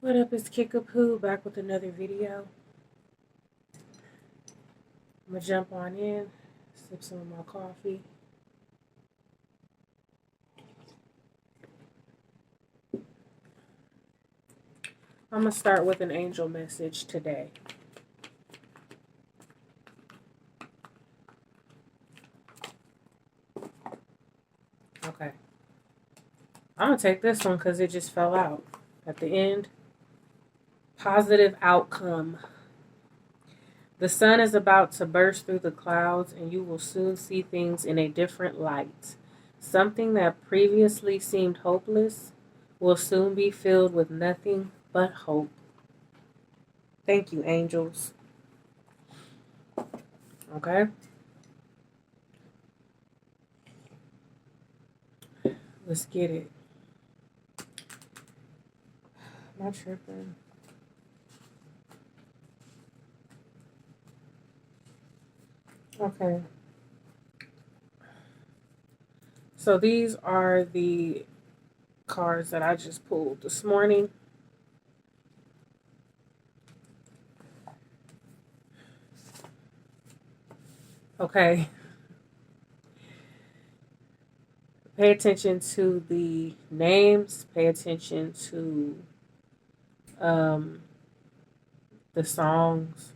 What up, it's Kickapoo back with another video. I'm gonna jump on in, sip some of my coffee. I'm gonna start with an angel message today. Okay. I'm gonna take this one because it just fell out at the end. Positive outcome. The sun is about to burst through the clouds, and you will soon see things in a different light. Something that previously seemed hopeless will soon be filled with nothing but hope. Thank you, angels. Okay? Let's get it. I'm not tripping. Okay. So these are the cards that I just pulled this morning. Okay. Pay attention to the names. Pay attention to the songs.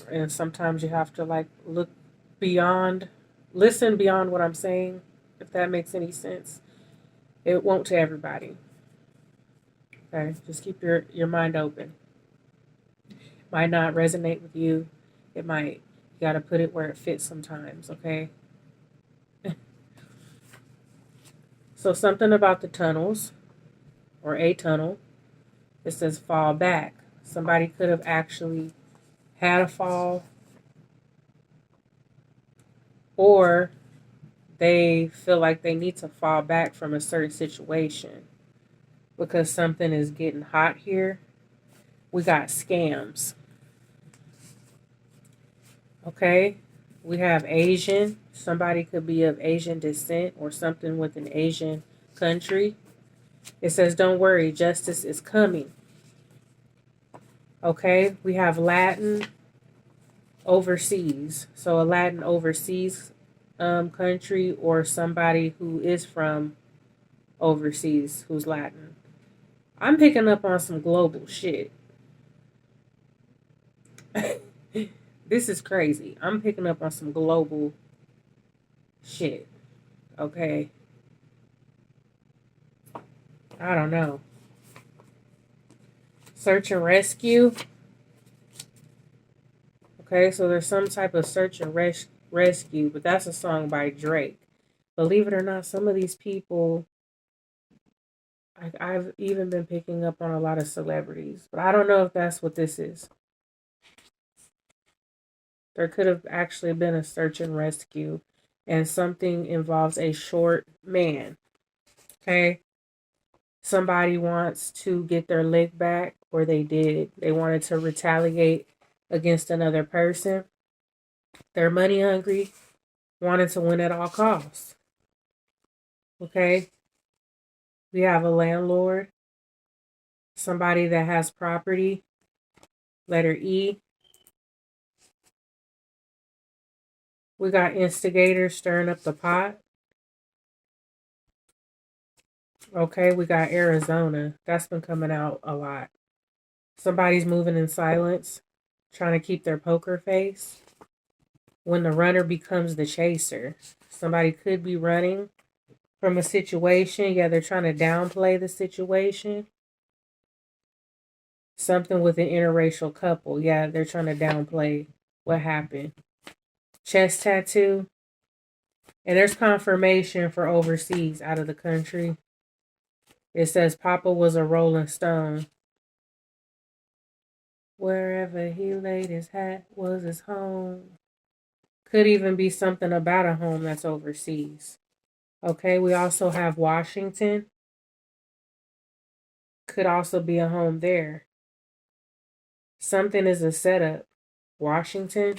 And sometimes you have to look beyond, listen beyond what I'm saying, if that makes any sense. It won't to everybody. Okay, just keep your mind open. Might not resonate with you. It might. You got to put it where it fits sometimes, okay? So something about the tunnels, or a tunnel, it says fall back. Somebody could have actually had a fall, or they feel like they need to fall back from a certain situation because something is getting hot here. We got scams. Okay, we have Asian. Somebody could be of Asian descent or something with an Asian country. It says, don't worry, justice is coming. Okay, we have Latin overseas. So a Latin overseas country, or somebody who is from overseas who's Latin. I'm picking up on some global shit. This is crazy. I'm picking up on some global shit. Okay. I don't know. Search and rescue. Okay, so there's some type of search and rescue, but that's a song by Drake. Believe it or not, some of these people, I've even been picking up on a lot of celebrities, but I don't know if that's what this is. There could have actually been a search and rescue, and something involves a short man. Okay? Somebody wants to get their leg back, or they did. They wanted to retaliate against another person. They're money hungry, wanted to win at all costs. Okay? We have a landlord, somebody that has property, letter E. We got instigators stirring up the pot. Okay, we got Arizona. That's been coming out a lot. Somebody's moving in silence, trying to keep their poker face. When the runner becomes the chaser. Somebody could be running from a situation. Yeah, they're trying to downplay the situation. Something with an interracial couple. Yeah, they're trying to downplay what happened. Chest tattoo. And there's confirmation for overseas, out of the country. It says Papa was a Rolling Stone. Wherever he laid his hat was his home. Could even be something about a home that's overseas. Okay, we also have Washington. Could also be a home there. Something is a setup. Washington.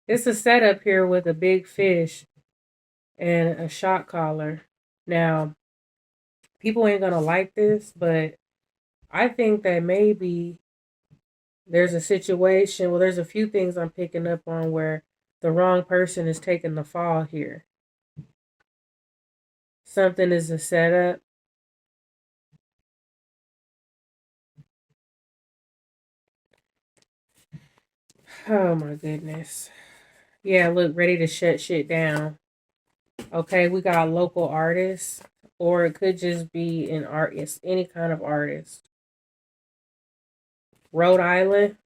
It's a setup here with a big fish and a shot collar. Now, People ain't gonna like this, but I think that maybe there's a situation, well, there's a few things I'm picking up on where the wrong person is taking the fall here. Something is a setup. Oh my goodness. Yeah, look, ready to shut shit down. Okay, we got local artists, or it could just be an artist, any kind of artist. Rhode Island,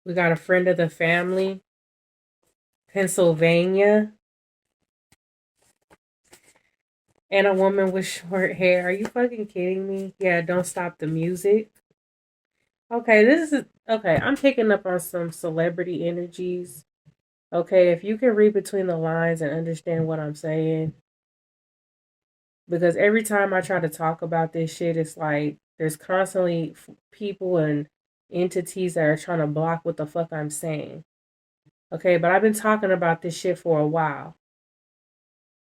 we got a friend of the family. Pennsylvania, and a woman with short hair. Are you fucking kidding me? Yeah, don't stop the music. Okay, this is okay. I'm picking up on some celebrity energies. Okay, if you can read between the lines and understand what I'm saying, because every time I try to talk about this shit, it's like there's constantly people and entities that are trying to block what the fuck I'm saying. Okay, but I've been talking about this shit for a while.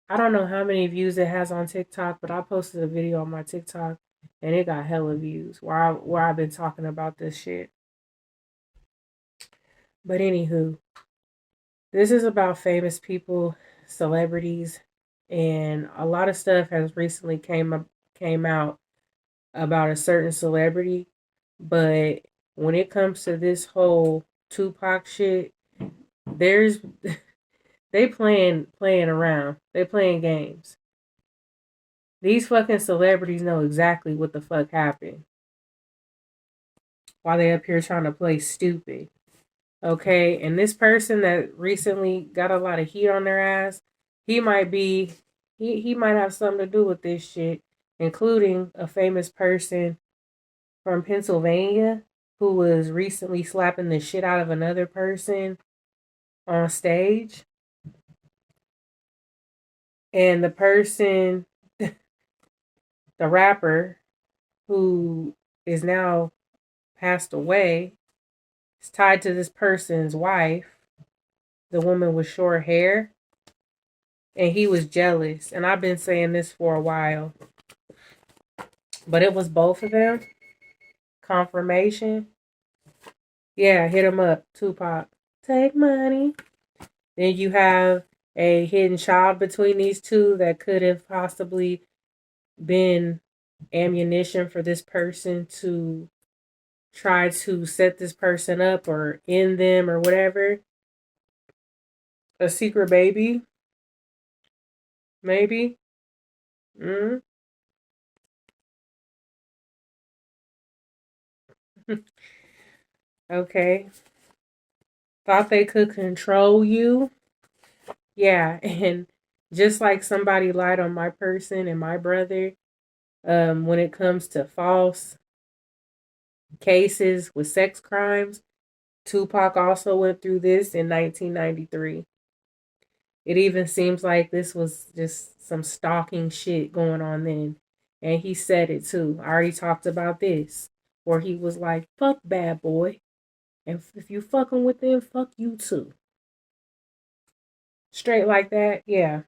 I don't know how many views it has on TikTok, but I posted a video on my TikTok and it got hella views where I've been talking about this shit. But anywho, this is about famous people, celebrities, and a lot of stuff has recently came out about a certain celebrity. But when it comes to this whole Tupac shit, there's they playing around. They playing games. These fucking celebrities know exactly what the fuck happened. While they up here trying to play stupid. Okay, and this person that recently got a lot of heat on their ass, he might be he might have something to do with this shit, including a famous person from Pennsylvania who was recently slapping the shit out of another person on stage. And the person, the rapper who is now passed away, is tied to this person's wife, the woman with short hair, and he was jealous. And I've been saying this for a while, but it was both of them. Confirmation. Yeah, hit him up, Tupac. Take money. Then you have a hidden child between these two that could have possibly been ammunition for this person to try to set this person up or end them or whatever. A secret baby, maybe. Mm. Okay. Thought they could control you. Yeah, and just like somebody lied on my person and my brother, when it comes to false cases with sex crimes, Tupac also went through this in 1993. It even seems like this was just some stalking shit going on then. And he said it too. I already talked about this, where he was like, fuck bad boy. And if you fucking with them, fuck you too. Straight like that, yeah.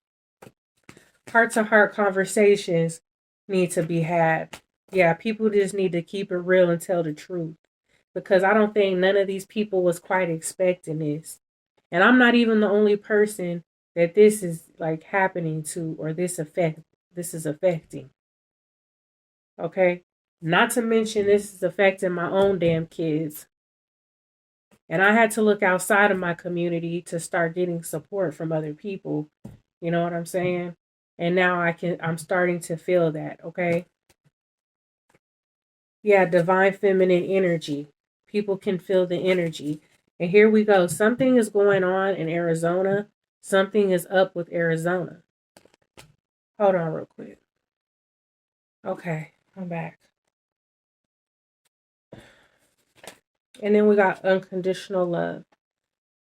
Heart to heart conversations need to be had. Yeah, people just need to keep it real and tell the truth. Because I don't think none of these people was quite expecting this. And I'm not even the only person that this is like happening to or this is affecting. Okay? Not to mention this is affecting my own damn kids. And I had to look outside of my community to start getting support from other people. You know what I'm saying? And now I'm starting to feel that, okay? Yeah, divine feminine energy. People can feel the energy. And here we go. Something is going on in Arizona. Something is up with Arizona. Hold on real quick. Okay, I'm back. And then we got Unconditional Love,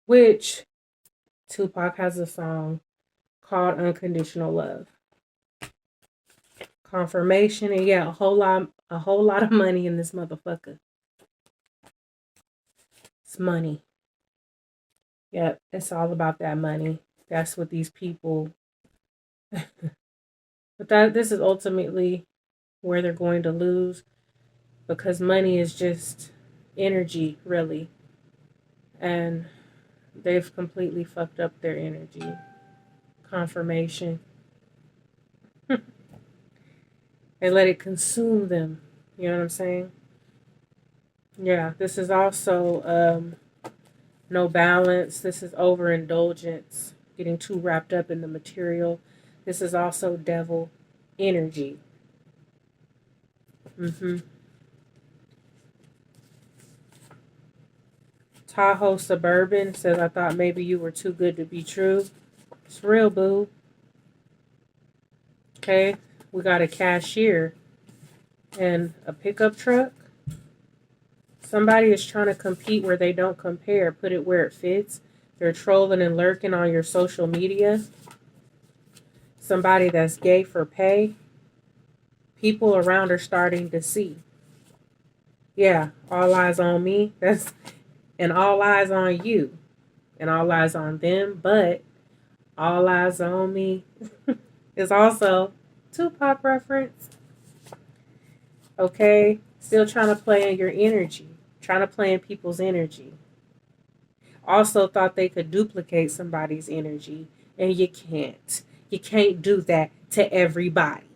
which Tupac has a song called Unconditional Love. Confirmation, and yeah, a whole lot of money in this motherfucker. It's money. Yep, it's all about that money. That's what these people what But this is ultimately where they're going to lose, because money is just energy, really. And they've completely fucked up their energy. Confirmation. They let it consume them. You know what I'm saying? Yeah, this is also no balance. This is overindulgence, getting too wrapped up in the material. This is also devil energy. Tahoe Suburban says, I thought maybe you were too good to be true. It's real, boo. Okay, we got a cashier and a pickup truck. Somebody is trying to compete where they don't compare. Put it where it fits. They're trolling and lurking on your social media. Somebody that's gay for pay. People around are starting to see. Yeah, all eyes on me. And all eyes on you. And all eyes on them. But all eyes on me is also Tupac reference. Okay? Still trying to play in your energy. Trying to play in people's energy. Also thought they could duplicate somebody's energy. And you can't. You can't do that to everybody.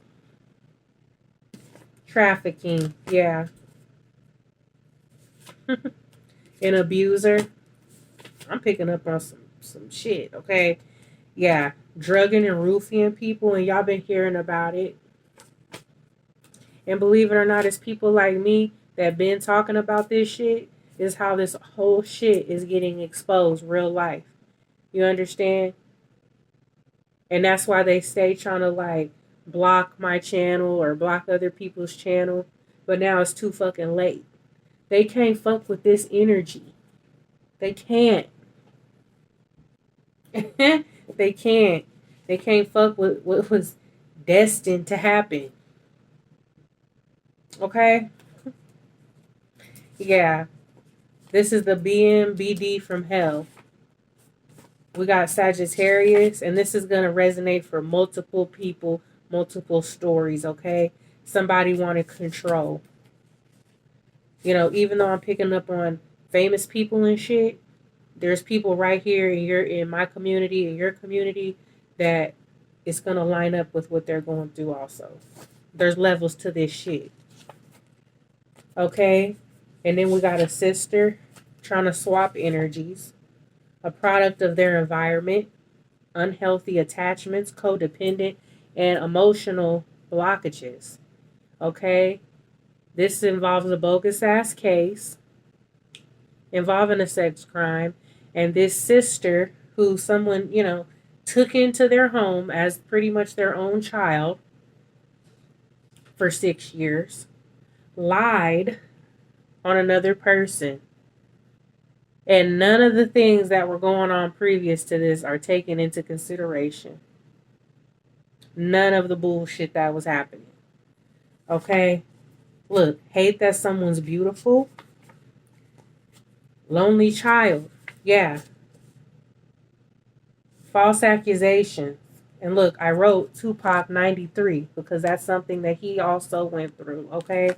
Trafficking. Yeah. An abuser. I'm picking up on some shit, okay? Yeah. Drugging and roofing people, and y'all been hearing about it. And believe it or not, it's people like me that been talking about this shit is how this whole shit is getting exposed real life. You understand? And that's why they stay trying to like block my channel or block other people's channel. But now it's too fucking late. They can't fuck with this energy. They can't. They can't. They can't fuck with what was destined to happen. Okay? Yeah. This is the BMBD from hell. We got Sagittarius, and this is going to resonate for multiple people, multiple stories, okay? Somebody wanted control. You know, even though I'm picking up on famous people and shit, there's people right here in my community, in your community, that it's going to line up with what they're going through also. There's levels to this shit. Okay? And then we got a sister trying to swap energies. A product of their environment, unhealthy attachments, codependent, and emotional blockages. Okay? This involves a bogus ass case involving a sex crime, and this sister who someone, took into their home as pretty much their own child for 6 years, lied on another person. And none of the things that were going on previous to this are taken into consideration. None of the bullshit that was happening. Okay? Look, hate that someone's beautiful. Lonely child. Yeah. False accusations. And look, I wrote Tupac 93 because that's something that he also went through. Okay?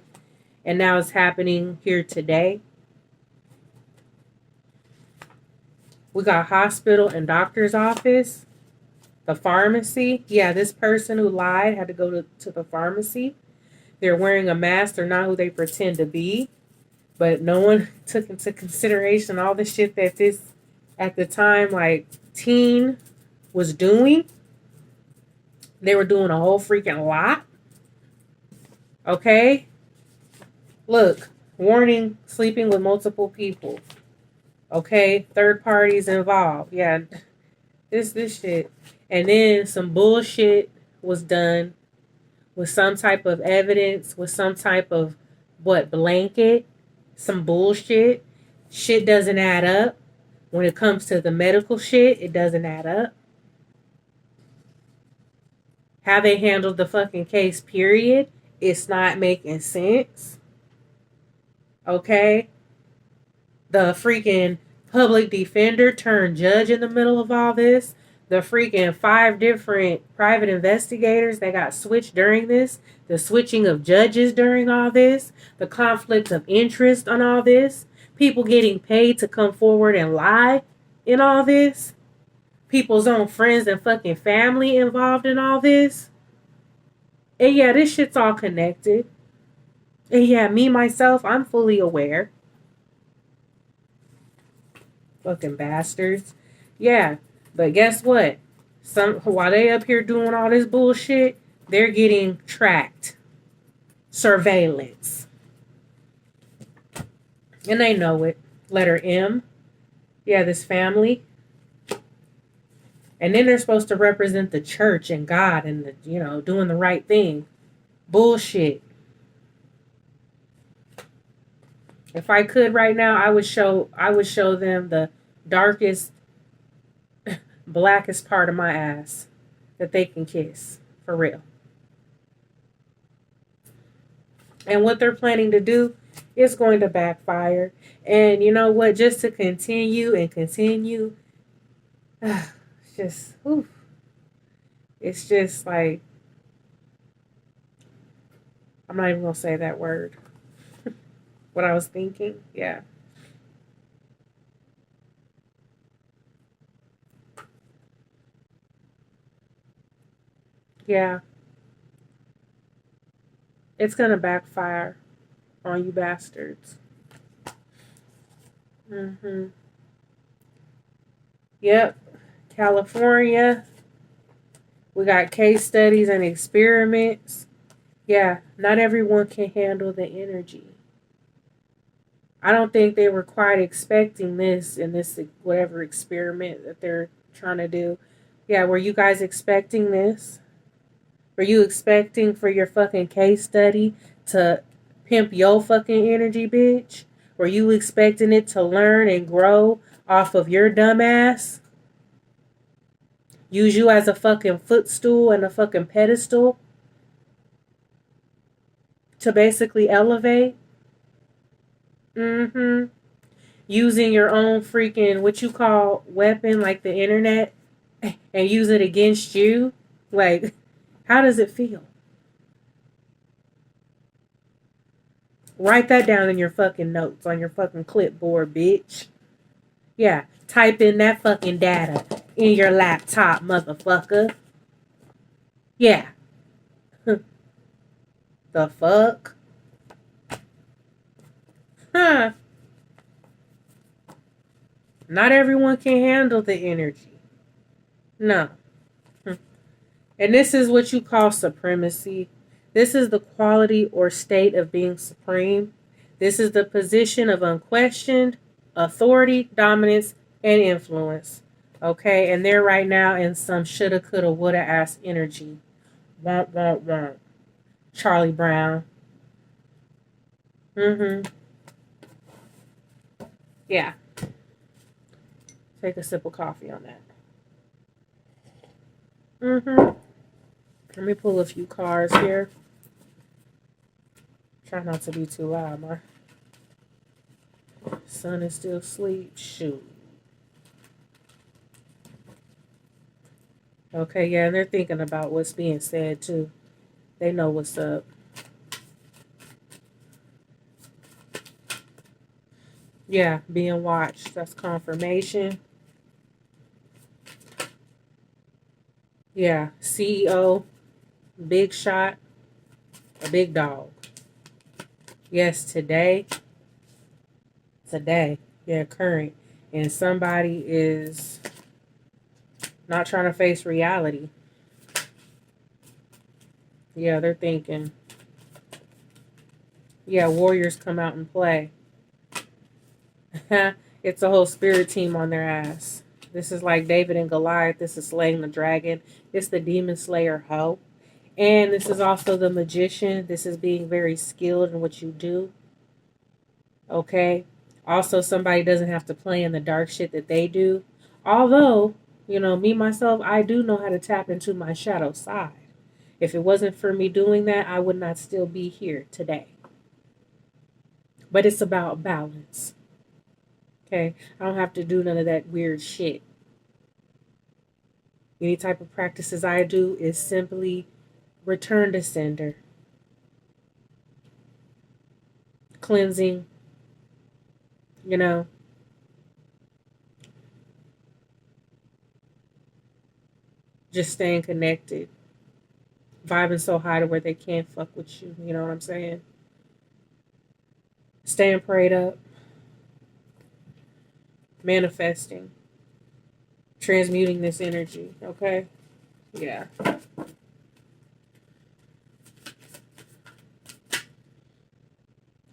And now it's happening here today. We got hospital and doctor's office. The pharmacy. Yeah, this person who lied had to go to the pharmacy. They're wearing a mask. They're not who they pretend to be. But no one took into consideration all the shit that this, at the time, like, teen was doing. They were doing a whole freaking lot. Okay? Look, warning, sleeping with multiple people. Okay? Third parties involved. Yeah, this shit. And then some bullshit was done with some type of evidence, with some type of, blanket, some bullshit. Shit doesn't add up. When it comes to the medical shit, it doesn't add up. How they handled the fucking case, period, it's not making sense. Okay? The freaking public defender turned judge in the middle of all this. The freaking 5 different private investigators that got switched during this, the switching of judges during all this, the conflict of interest on all this, people getting paid to come forward and lie in all this, people's own friends and fucking family involved in all this. And yeah, this shit's all connected. And yeah, me, myself, I'm fully aware. Fucking bastards. Yeah, but guess what? While they up here doing all this bullshit, they're getting tracked. Surveillance. And they know it. Letter M. Yeah, this family. And then they're supposed to represent the church and God and the, doing the right thing. Bullshit. If I could right now, I would show them the darkest, blackest part of my ass that they can kiss. For real. And what they're planning to do is going to backfire. And you know what? Just to continue and continue, it's just like, I'm not even going to say that word. What I was thinking, yeah. Yeah. It's going to backfire on you bastards. Yep. California. We got case studies and experiments. Yeah, not everyone can handle the energy. I don't think they were quite expecting this in this whatever experiment that they're trying to do. Yeah, were you guys expecting this? Were you expecting for your fucking case study to pimp your fucking energy, bitch? Were you expecting it to learn and grow off of your dumb ass? Use you as a fucking footstool and a fucking pedestal to basically elevate? Using your own freaking, what you call, weapon, like the internet, and use it against you? Like, how does it feel? Write that down in your fucking notes on your fucking clipboard, bitch. Yeah, type in that fucking data in your laptop, motherfucker. Yeah. The fuck? Huh. Not everyone can handle the energy. No. And this is what you call supremacy. This is the quality or state of being supreme. This is the position of unquestioned authority, dominance, and influence. Okay? And they're right now in some shoulda, coulda, woulda ass energy. Womp. Charlie Brown. Yeah. Take a sip of coffee on that. Let me pull a few cards here. Try not to be too loud. My son is still asleep. Shoot. Okay, yeah, and they're thinking about what's being said, too. They know what's up. Yeah, being watched. That's confirmation. Yeah, CEO, big shot, a big dog. Yes, today. Yeah, current. And somebody is not trying to face reality. Yeah, they're thinking. Yeah, warriors come out and play. It's a whole spirit team on their ass. This is like David and Goliath. This is slaying the dragon. It's the demon slayer hoe. And this is also the magician. This is being very skilled in what you do. Okay? Also, somebody doesn't have to play in the dark shit that they do. Although, me, myself, I do know how to tap into my shadow side. If it wasn't for me doing that, I would not still be here today. But it's about balance. Okay? I don't have to do none of that weird shit. Any type of practices I do is simply return to sender, cleansing, you know, just staying connected, vibing so high to where they can't fuck with you. You know what I'm saying? Staying prayed up, manifesting, transmuting this energy. Okay? Yeah.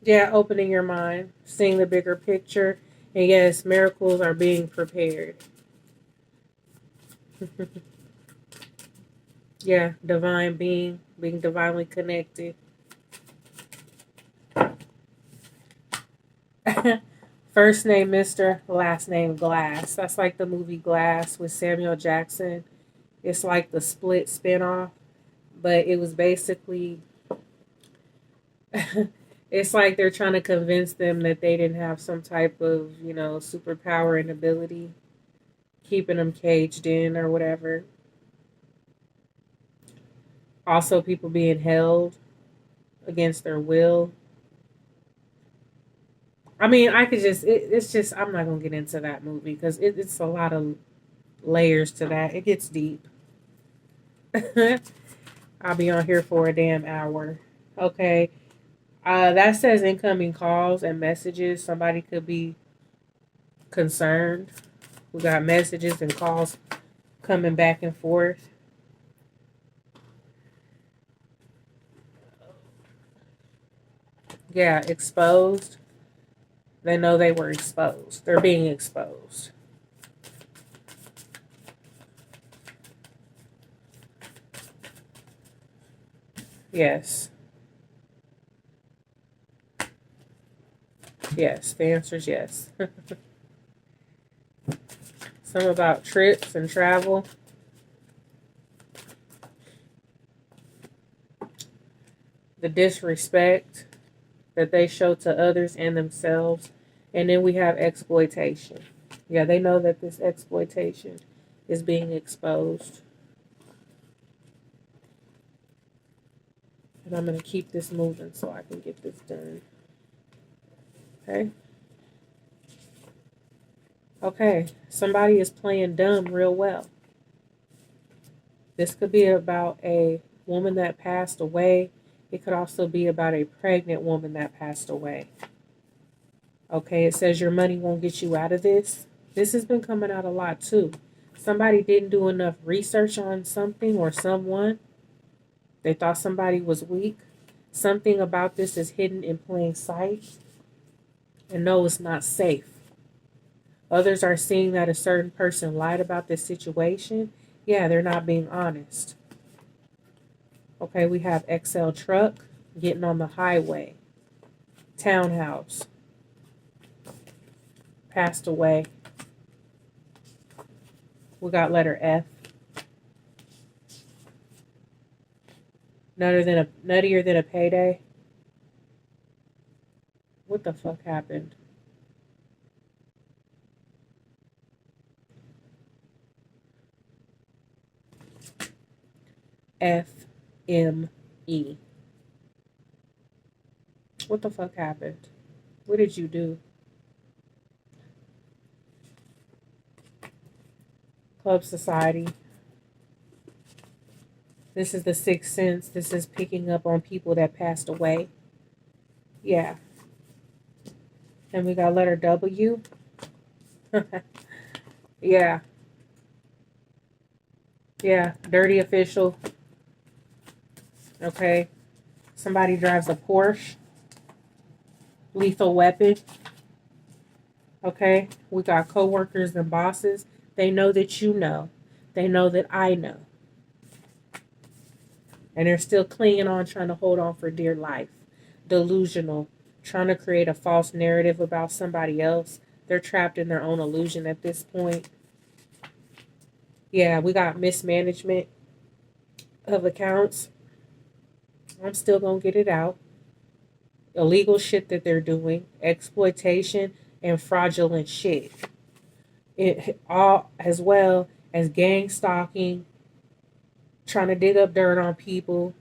Yeah, opening your mind, seeing the bigger picture. And yes, miracles are being prepared. Yeah, divine being divinely connected. First name Mr., last name Glass. That's like the movie Glass with Samuel Jackson. It's like the Split spinoff, but it was basically it's like they're trying to convince them that they didn't have some type of, superpower and ability, keeping them caged in or whatever. Also, people being held against their will. I mean, I could just, it's just, I'm not going to get into that movie because it's a lot of layers to that. It gets deep. I'll be on here for a damn hour. Okay. That says incoming calls and messages. Somebody could be concerned. We got messages and calls coming back and forth. Yeah, exposed. They know they were exposed. They're being exposed. Yes. Yes. The answer is yes. Some about trips and travel. The disrespect that they show to others and themselves. And then we have exploitation. Yeah, they know that this exploitation is being exposed. And I'm going to keep this moving so I can get this done. Okay? Okay, somebody is playing dumb real well. This could be about a woman that passed away. It could also be about a pregnant woman that passed away. Okay, it says your money won't get you out of this. This has been coming out a lot too. Somebody didn't do enough research on something or someone. They thought somebody was weak. Something about this is hidden in plain sight. And no, it's not safe. Others are seeing that a certain person lied about this situation. Yeah, they're not being honest. Okay, we have XL truck getting on the highway. Townhouse. Passed away. We got letter F. Nuttier than a payday. What the fuck happened? FME. What the fuck happened? What did you do? Club society. This is the sixth sense. This is picking up on people that passed away. Yeah. And we got letter W. Yeah. Yeah. Dirty official. Okay. Somebody drives a Porsche. Lethal weapon. Okay. We got coworkers and bosses. They know that you know. They know that I know. And they're still clinging on, trying to hold on for dear life. Delusional. Trying to create a false narrative about somebody else. They're trapped in their own illusion at this point. Yeah, we got mismanagement of accounts. I'm still going to get it out. Illegal shit that they're doing. Exploitation and fraudulent shit. It all as well as gang stalking, trying to dig up dirt on people,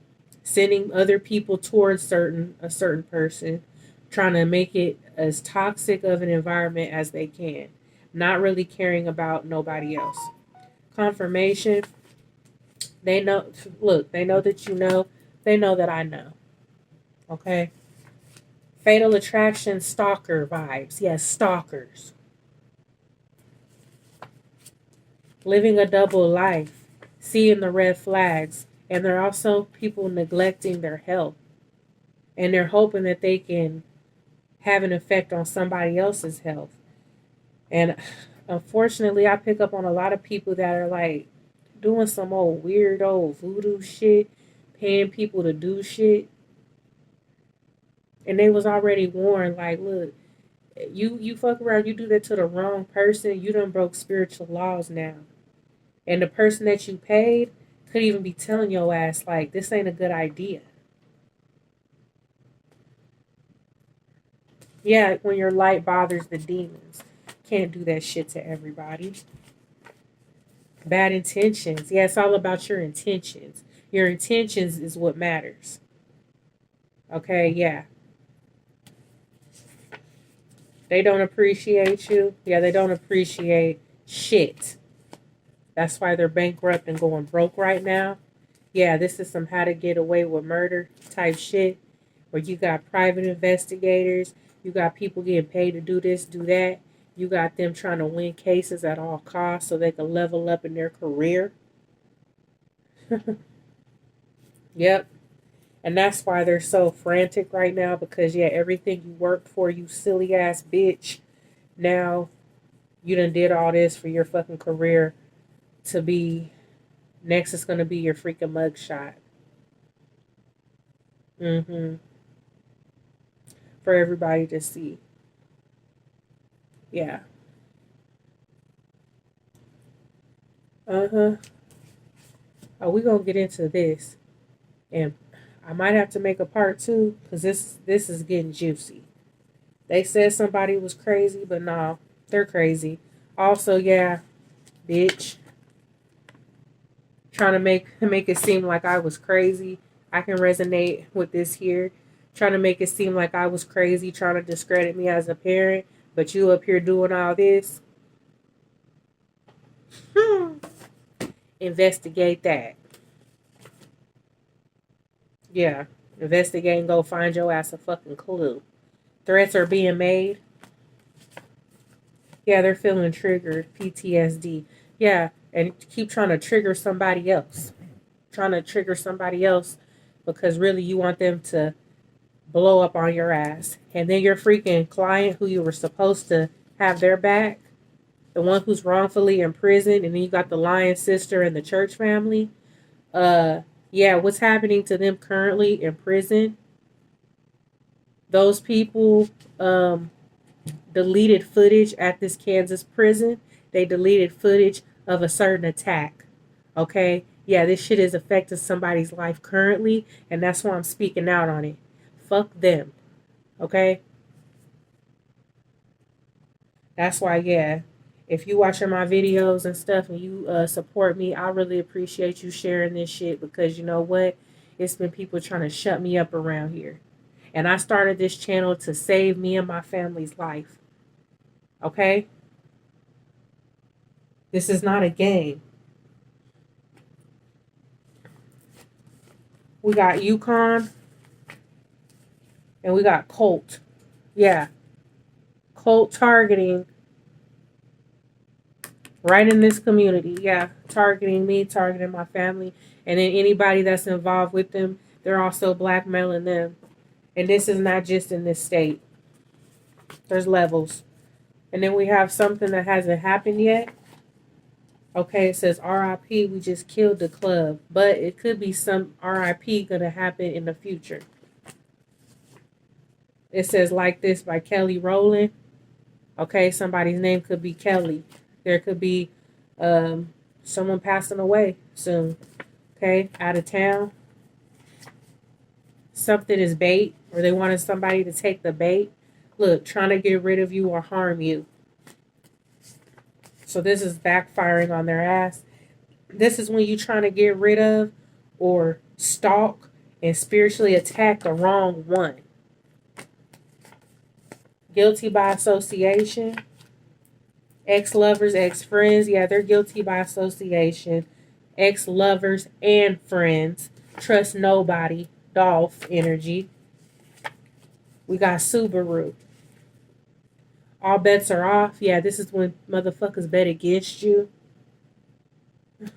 sending other people towards a certain person, trying to make it as toxic of an environment as they can, not really caring about nobody else. Confirmation, they know, look, they know that you know, they know that I know. Okay? Fatal attraction, stalker vibes. Yes, stalkers. Living a double life, seeing the red flags, and they're also people neglecting their health. And they're hoping that they can have an effect on somebody else's health. And unfortunately, I pick up on a lot of people that are like doing some old weird old voodoo shit, paying people to do shit. And they was already warned, like, look, you fuck around, you do that to the wrong person, you done broke spiritual laws now. And the person that you paid could even be telling your ass, like, this ain't a good idea. Yeah, when your light bothers the demons. Can't do that shit to everybody. Bad intentions. Yeah, it's all about your intentions. Your intentions is what matters. Okay, yeah. They don't appreciate you. Yeah, they don't appreciate shit. That's why they're bankrupt and going broke right now. Yeah, this is some how to get away with murder type shit where you got private investigators, you got people getting paid to do this, do that. You got them trying to win cases at all costs so they can level up in their career. Yep. And that's why they're so frantic right now because, yeah, everything you worked for, you silly ass bitch, now you done did all this for your fucking career to be, next is going to be your freaking mugshot. Mm-hmm. For everybody to see. Yeah. Uh-huh. Oh, we going to get into this. And I might have to make a part two because this is getting juicy. They said somebody was crazy, but no, they're crazy. Also, yeah, bitch, trying to make it seem like I was crazy. I can resonate with this here. Trying to make it seem like I was crazy, trying to discredit me as a parent, but you up here doing all this. Investigate that. Yeah, investigate and go find your ass a fucking clue. Threats are being made. Yeah, they're feeling triggered, PTSD. Yeah, and keep trying to trigger somebody else. Trying to trigger somebody else because really you want them to blow up on your ass. And then your freaking client who you were supposed to have their back, the one who's wrongfully imprisoned, and then you got the lying sister and the church family. Yeah, what's happening to them currently in prison? Those people deleted footage at this Kansas prison. They deleted footage of a certain attack. Okay? Yeah, this shit is affecting somebody's life currently, and that's why I'm speaking out on it. Fuck them. Okay? That's why, yeah. If you watching my videos and stuff and you support me, I really appreciate you sharing this shit because you know what? It's been people trying to shut me up around here. And I started this channel to save me and my family's life. Okay? This is not a game. We got Yukon and we got Colt. Yeah. Colt targeting right in this community. Yeah. Targeting me, targeting my family. And then anybody that's involved with them, they're also blackmailing them. And this is not just in this state. There's levels. And then we have something that hasn't happened yet. Okay, it says RIP, we just killed the club. But it could be some RIP going to happen in the future. It says Like This by Kelly Rowland. Okay, somebody's name could be Kelly. There could be someone passing away soon. Okay, out of town. Something is bait, or they wanted somebody to take the bait. Look, trying to get rid of you or harm you. So this is backfiring on their ass. This is when you're trying to get rid of or stalk and spiritually attack the wrong one. Guilty by association. Ex-lovers, ex-friends. Yeah, they're guilty by association. Ex-lovers and friends. Trust nobody. Dolph energy. We got Subaru. All bets are off. Yeah, this is when motherfuckers bet against you.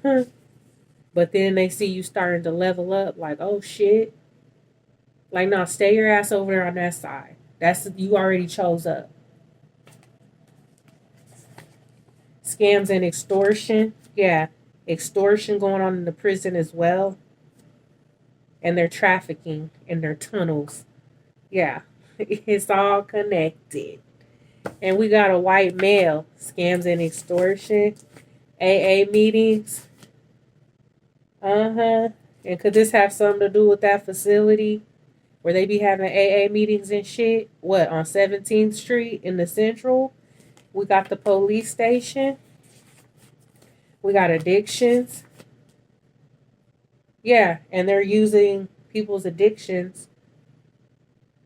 But then they see you starting to level up, like, oh shit. Like, no, stay your ass over there on that side. You already chose up. Scams and extortion. Yeah, extortion going on in the prison as well. And they're trafficking in their tunnels. Yeah, it's all connected. And we got a white male. Scams and extortion. AA meetings. And could this have something to do with that facility where they be having AA meetings and shit? What, on 17th Street in the Central? We got the police station. We got addictions. Yeah, and they're using people's addictions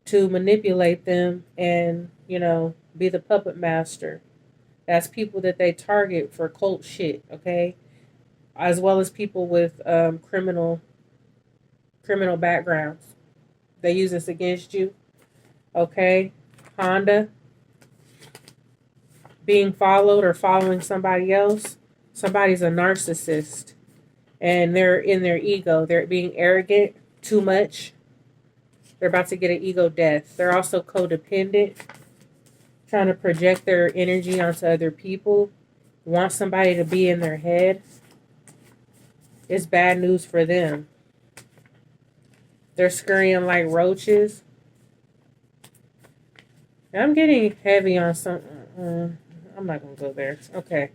to manipulate them and, be the puppet master. That's people that they target for cult shit, okay? As well as people with criminal backgrounds. They use this against you, okay? Honda, being followed or following somebody else. Somebody's a narcissist, and they're in their ego. They're being arrogant too much. They're about to get an ego death. They're also codependent, trying to project their energy onto other people, want somebody to be in their head. It's bad news for them. They're scurrying like roaches. I'm getting heavy on some. I'm not going to go there. Okay.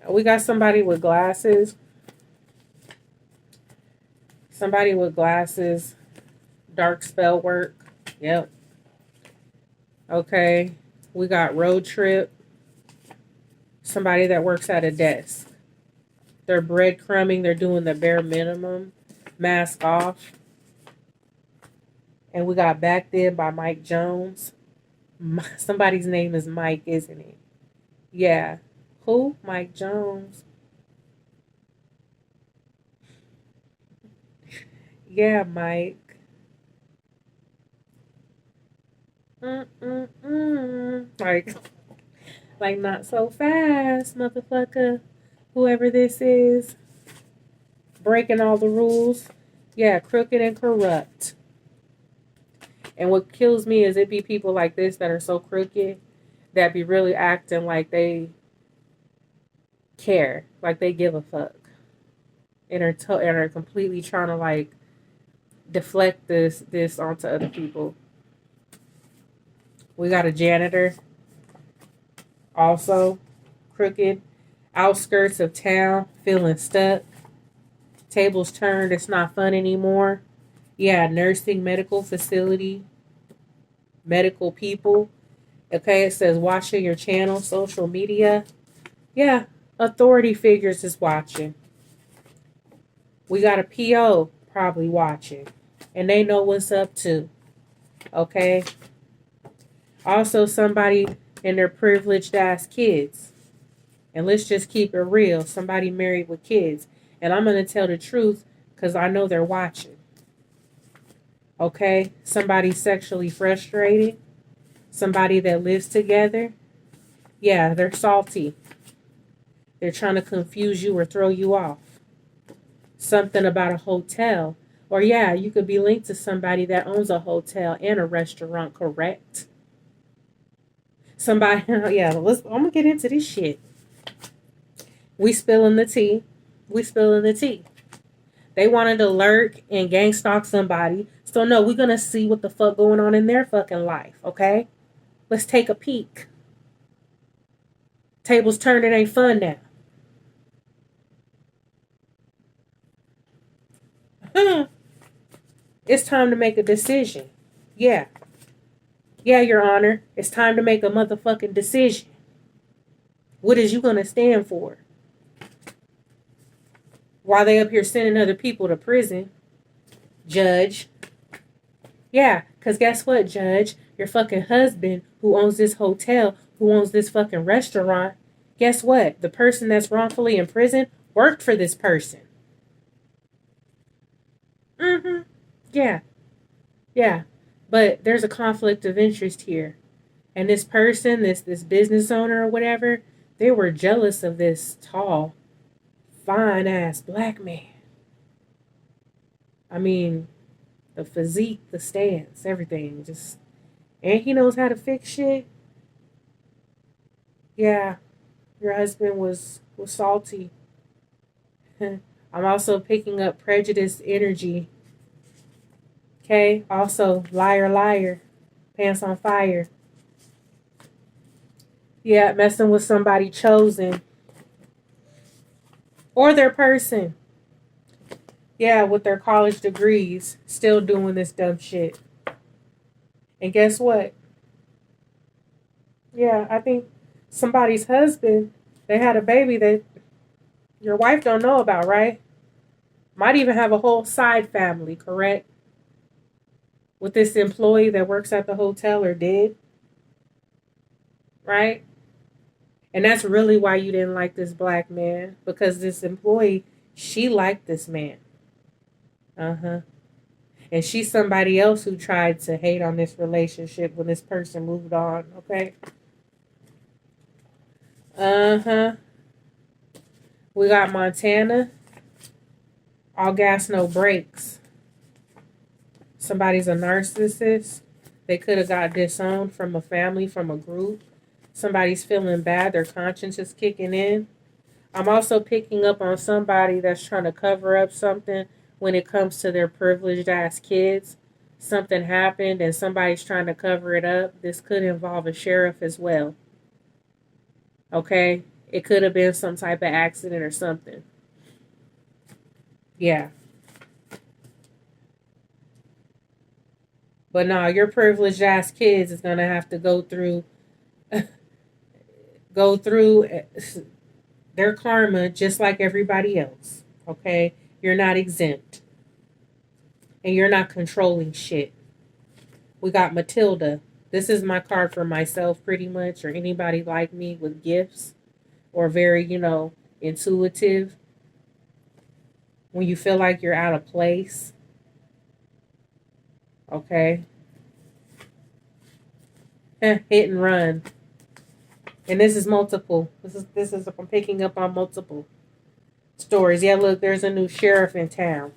We got somebody with glasses. Somebody with glasses. Dark spell work. Yep. Okay. We got road trip. Somebody that works at a desk. They're breadcrumbing. They're doing the bare minimum. Mask off. And we got Back Then by Mike Jones. Somebody's name is Mike, isn't it? Yeah. Who? Mike Jones. Yeah, Mike. Like not so fast, motherfucker. Whoever this is. Breaking all the rules. Yeah, crooked and corrupt. And what kills me is it be people like this that are so crooked that be really acting like they care, like they give a fuck, and are completely trying to like deflect this onto other people. We got a janitor, also crooked, outskirts of town, feeling stuck, tables turned, it's not fun anymore. Yeah, nursing, medical facility, medical people. Okay, it says watching your channel, social media. Yeah, authority figures is watching. We got a PO probably watching. And they know what's up too. Okay? Also somebody and their privileged ass kids. And let's just keep it real. Somebody married with kids. And I'm going to tell the truth because I know they're watching. Okay? Somebody sexually frustrated. Somebody that lives together. Yeah, they're salty. They're trying to confuse you or throw you off. Something about a hotel. Or yeah, you could be linked to somebody that owns a hotel and a restaurant, correct? Somebody, yeah, I'm going to get into this shit. We spilling the tea. We spilling the tea. They wanted to lurk and gang stalk somebody. So no, we're going to see what the fuck going on in their fucking life, okay? Let's take a peek. Tables turned, it ain't fun now. It's time to make a decision. Yeah. Yeah, Your Honor. It's time to make a motherfucking decision. What is you going to stand for? while they up here sending other people to prison, Judge. Yeah, because guess what, Judge? Your fucking husband who owns this hotel, who owns this fucking restaurant, guess what? The person that's wrongfully in prison worked for this person. Mm-hmm. Yeah. Yeah. But there's a conflict of interest here. And this person, this business owner or whatever, they were jealous of this tall, fine ass black man. I mean, the physique, the stance, everything. And he knows how to fix shit. Yeah, your husband was salty. I'm also picking up prejudice energy. Okay, also liar, liar, pants on fire. Yeah, messing with somebody chosen or their person. Yeah, with their college degrees, still doing this dumb shit. And guess what? Yeah, I think somebody's husband, they had a baby that your wife don't know about, right? Might even have a whole side family, correct? With this employee that works at the hotel or did, right? And that's really why you didn't like this black man, because this employee, she liked this man. Uh-huh. And she's somebody else who tried to hate on this relationship when this person moved on, okay? Uh-huh. We got Montana. All gas, no brakes. Somebody's a narcissist. They could have got disowned from a family, from a group. Somebody's feeling bad. Their conscience is kicking in. I'm also picking up on somebody that's trying to cover up something when it comes to their privileged ass kids. Something happened and somebody's trying to cover it up. This could involve a sheriff as well. Okay? It could have been some type of accident or something. Yeah. But no, your privileged ass kids is gonna have to go through their karma just like everybody else. Okay? You're not exempt. And you're not controlling shit. We got Matilda. This is my card for myself pretty much, or anybody like me with gifts or very, intuitive. When you feel like you're out of place. Okay? Hit and run. And this is multiple. This is I'm picking up on multiple stories. Yeah, look, there's a new sheriff in town.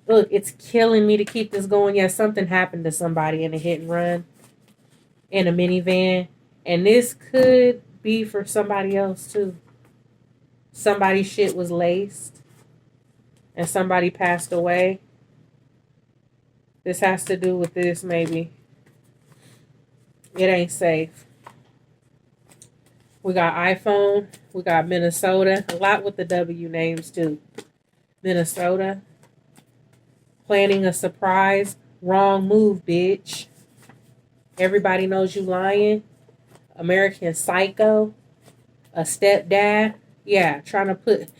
Look, it's killing me to keep this going. Yeah, something happened to somebody in a hit and run in a minivan. And this could be for somebody else too. Somebody's shit was laced and somebody passed away. This has to do with this, maybe. It ain't safe. We got iPhone. We got Minnesota. A lot with the W names too. Minnesota. Planning a surprise. Wrong move, bitch. Everybody knows you lying. American Psycho. A stepdad. Yeah, trying to put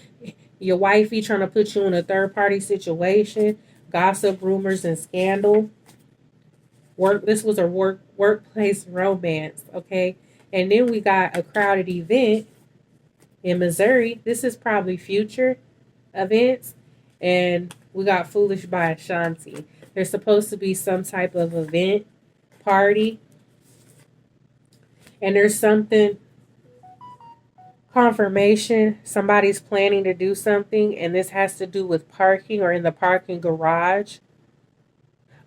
your wifey, trying to put you in a third party situation. Gossip, rumors, and scandal. This was a workplace romance, okay? And then we got a crowded event in Missouri. This is probably future events. And we got Foolish by Ashanti. There's supposed to be some type of event, party. And there's something, confirmation, somebody's planning to do something. And this has to do with parking or in the parking garage.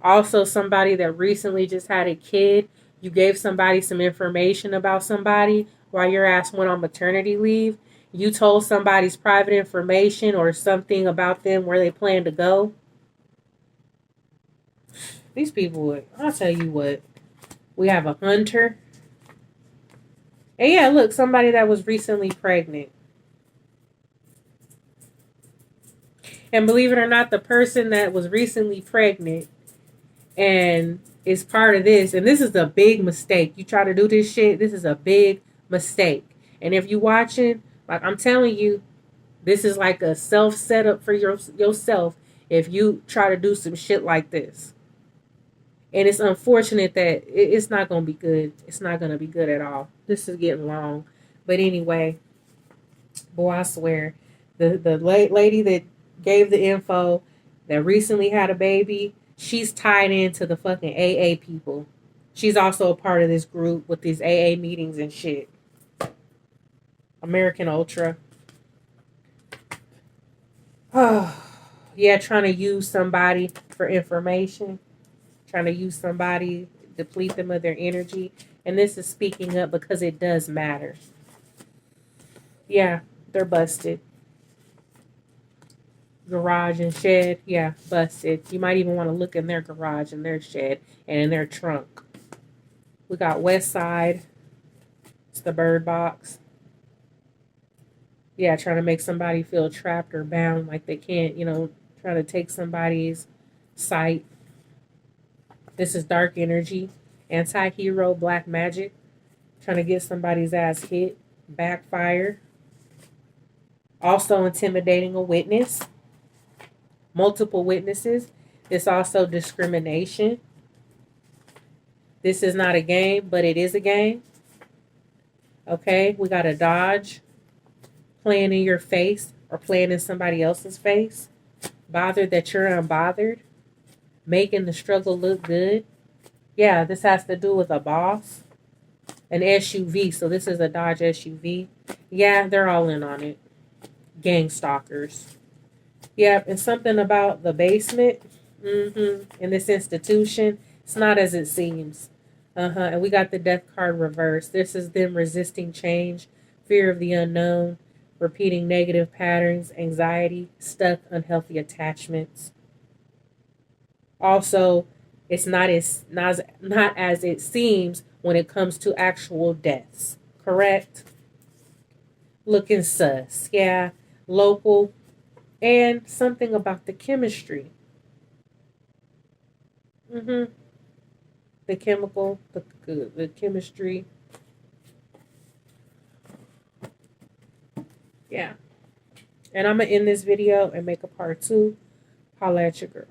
Also, somebody that recently just had a kid. You gave somebody some information about somebody while your ass went on maternity leave. You told somebody's private information or something about them where they plan to go. These people, I'll tell you what. We have a hunter. And yeah, look, somebody that was recently pregnant. And believe it or not, the person that was recently pregnant and is part of this, and this is a big mistake. You try to do this shit, this is a big mistake. And if you watching, like I'm telling you, This is like a self setup for yourself if you try to do some shit like this. And it's unfortunate that it's not going to be good. It's not going to be good at all. This is getting long. But anyway, boy, I swear, the lady that gave the info that recently had a baby, she's tied into the fucking AA people. She's also a part of this group with these AA meetings and shit. American Ultra. Oh, yeah, trying to use somebody for information. Trying to use somebody, deplete them of their energy. And this is speaking up because it does matter. Yeah, they're busted. Garage and shed, yeah, busted. You might even want to look in their garage and their shed and in their trunk. We got West Side. It's the bird box. Yeah, trying to make somebody feel trapped or bound, like they can't, trying to take somebody's sight. This is dark energy. Anti-hero, black magic. Trying to get somebody's ass hit. Backfire. Also intimidating a witness. Multiple witnesses. This also discrimination. This is not a game, but it is a game. Okay, we got a dodge. Playing in your face or playing in somebody else's face. Bothered that you're unbothered. Making the struggle look good. Yeah, this has to do with a boss. An SUV. So this is a Dodge SUV. Yeah, they're all in on it. Gangstalkers. Yeah, and something about the basement. In this institution. It's not as it seems. And we got the death card reversed. This is them resisting change. Fear of the unknown. Repeating negative patterns. Anxiety. Stuck unhealthy attachments. Also, it's not as it seems when it comes to actual deaths. Correct? Looking sus. Yeah. Local. And something about the chemistry. The chemical, the chemistry. Yeah. And I'm going to end this video and make a part 2. Holla at your girl.